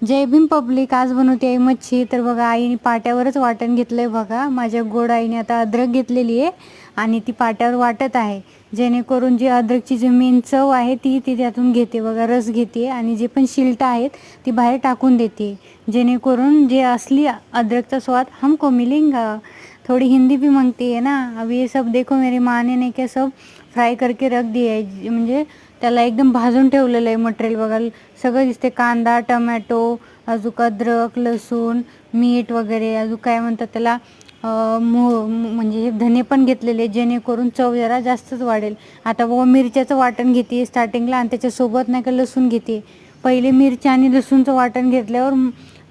जय Bhim public. आज बनवते आहे मच्छी. तर बघा आईने पाट्यावरच वाटण घेतलंय. बघा माझ्या गोड आईने आता अद्रक घेतलेली आहे आणि ती पाट्यावर वाटत आहे, जेणेकरून जी अद्रकची जी मेन चव आहे ती त्यातून घेते. बघा रस घेते आणि जे पण शिलटा आहेत ती बाहेर टाकून देते, जेणेकरून जे असली अदरक स्वाद हमको मिलेगा. थोड़ी हिंदी भी मांगती है ना. अब ये सब देखो मेरी माँ ने क्या सब फ्राय करके रख दिया है, म्हणजे त्याला एकदम भाजून ठेवलेलं आहे मटेरियल. बघा सगळं दिसते, कांदा, टमॅटो, अजून अद्रक, लसूण, मीठ वगैरे, अजून काय म्हणतात त्याला म्हणजे धने पण घेतलेले, जेणेकरून चव जरा जास्तच वाढेल. आता बघा मिरच्याचं वाटण घेते स्टार्टिंगला आणि त्याच्यासोबत नाही का लसूण घेते. पहिले मिरच्या आणि लसूणचं वाटण घेतल्यावर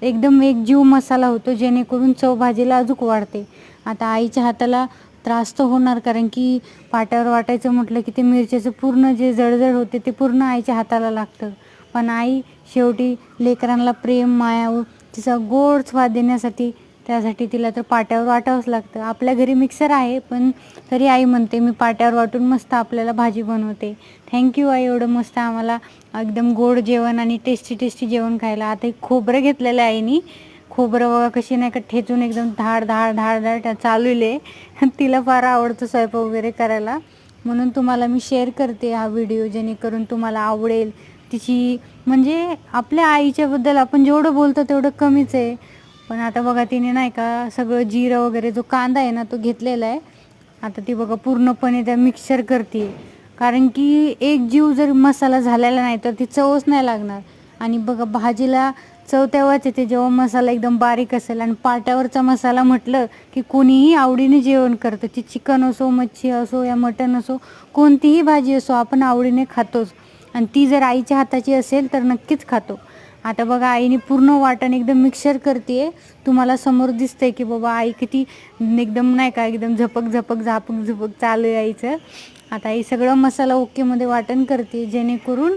एकदम एक जीव मसाला होतो, जेणेकरून चव भाजीला अजून वाढते. आता आईच्या हाताला त्रास तर होणार, कारण की पाट्यावर वाटायचं म्हटलं की ते मिरच्याचं पूर्ण जे जळजळ होते ते पूर्ण आईच्या हाताला लागतं. पण आई शेवटी लेकरांना प्रेम माया तिचा गोड स्वाद देण्यासाठी त्यासाठी तिला तर पाट्यावर वाटावंच लागतं. आपल्या घरी मिक्सर आहे, पण तरी आई म्हणते मी पाट्यावर वाटून मस्त आपल्याला भाजी बनवते. थँक्यू आई, एवढं मस्त आम्हाला एकदम गोड जेवण आणि टेस्टी जेवण खायला. आता एक खोबरं घेतलेलं आहे आईनी. खोबरं बघा कशी नाही का ठेचून एकदम धाड धाड धाड धाड चालवले. तिला फार आवडतं स्वयंपाक वगैरे करायला, म्हणून तुम्हाला मी शेअर करते हा व्हिडिओ, जेणेकरून तुम्हाला आवडेल. तिची म्हणजे आपल्या आईच्याबद्दल आपण जेवढं बोलतो तेवढं कमीच आहे. पण आता बघा तिने नाही का सगळं जिरं वगैरे जो कांदा आहे ना तो घेतलेला आहे. आता ती बघा पूर्णपणे त्या मिक्सर करते, कारण की एक जीव जर मसाला झालेला नाही तर ती चवच नाही लागणार. आणि बघा भाजीला चव तेव्हाच येते जेव्हा मसाला एकदम बारीक असेल. आणि पाट्यावरचा मसाला म्हटलं की कोणीही आवडीने जेवण करतं. ती चिकन असो, मच्छी असो या मटण असो, कोणतीही भाजी असो आपण आवडीने खातोच. आणि ती जर आईच्या हाताची असेल तर नक्कीच खातो. आता बघा आईने पूर्ण वाटण एकदम मिक्सर करते. तुम्हाला समोर दिसतंय की बाबा आई किती एकदम नाही का एकदम झपक झपक झापक झपक चालू आहे आईचं. आता आई सगळं मसाला ओकेमध्ये वाटण करते, जेणेकरून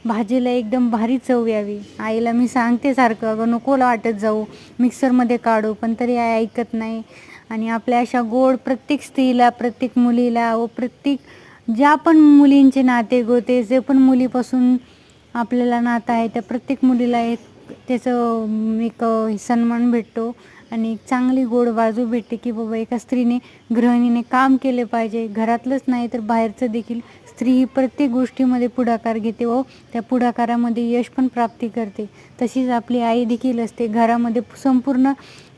भाजीला एकदम भारी चव यावी. आईला मी सांगते सारखं, अगं नको वाटत जाऊ, मिक्सरमध्ये काढू, पण तरी आई ऐकत नाही. आणि आपल्या अशा गोड प्रत्येक स्त्रीला, प्रत्येक मुलीला व प्रत्येक ज्या पण मुलींचे नाते गोते जे पण मुलीपासून आपल्याला नातं आहे त्या प्रत्येक मुलीला एक त्याचं एक सन्मान भेटतो आणि एक चांगली गोड बाजू भेटते की बाबा एका स्त्रीने गृहिणीने काम केले पाहिजे. घरातलंच नाही तर बाहेरचं देखील स्त्री ही प्रत्येक गोष्टीमध्ये पुढाकार घेते व त्या पुढाकारामध्ये यश पण प्राप्ती करते. तशीच आपली आई देखील असते, घरामध्ये संपूर्ण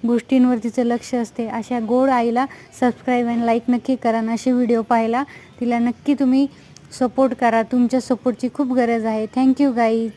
गोष्टींवर तिचं लक्ष असते. अशा गोड आईला सबस्क्राईब आणि लाईक नक्की करा. आणि असे व्हिडिओ पाहायला तिला नक्की तुम्ही सपोर्ट करा. तुमच्या सपोर्टची खूप गरज आहे. Thank you guys.